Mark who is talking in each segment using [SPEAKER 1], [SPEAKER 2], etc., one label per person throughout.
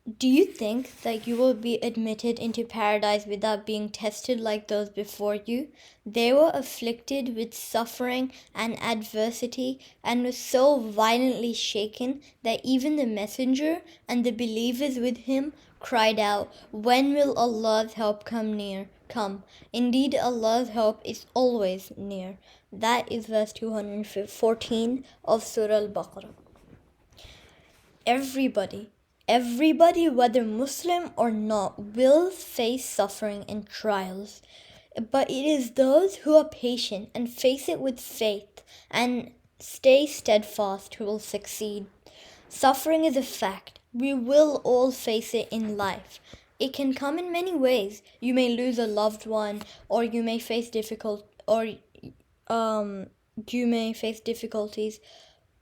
[SPEAKER 1] Do you think that you will be admitted into paradise without being tested like those before you? They were afflicted with suffering and adversity and were so violently shaken that even the messenger and the believers with him cried out, "When will Allah's help come near? Come. Indeed, Allah's help is always near." That is verse 214 of Surah Baqarah. Everybody, whether Muslim or not, will face suffering and trials. But it is those who are patient and face it with faith and stay steadfast who will succeed. Suffering is a fact. We will all face it in life. It can come in many ways. You may lose a loved one, or you may face difficulties,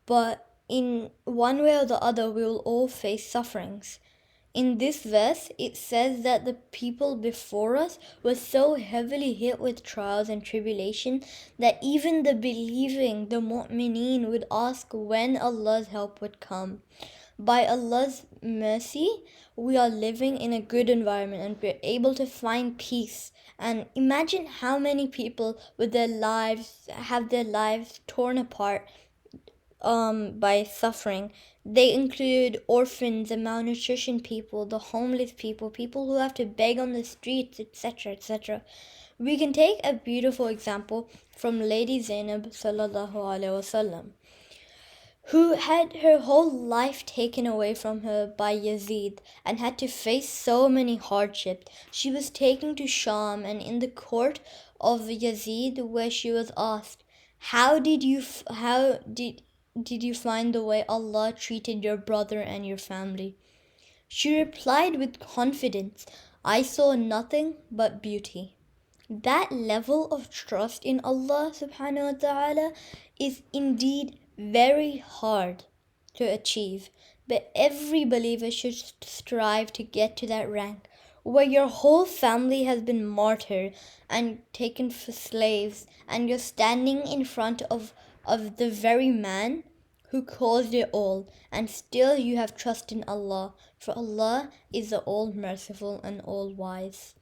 [SPEAKER 1] but in one way or the other, we will all face sufferings. In this verse, it says that the people before us were so heavily hit with trials and tribulation that even the mu'mineen would ask when Allah's help would come. By Allah's mercy, we are living in a good environment and we're able to find peace. And imagine how many people with have their lives torn apart by suffering. They include orphans, the malnutrition people, the homeless people, people who have to beg on the streets, etc., etc. We can take a beautiful example from Lady Zainab sallallahu alaihi wasallam, who had her whole life taken away from her by Yazid and had to face so many hardships. She was taken to Sham and in the court of Yazid, where she was asked, how did you find the way Allah treated your brother and your family? She replied with confidence, I saw nothing but beauty. That level of trust in Allah subhanahu wa ta'ala is indeed very hard to achieve, but every believer should strive to get to that rank where your whole family has been martyred and taken for slaves, and you're standing in front of the very man who caused it all, and still you have trust in Allah, for Allah is the all merciful and all wise.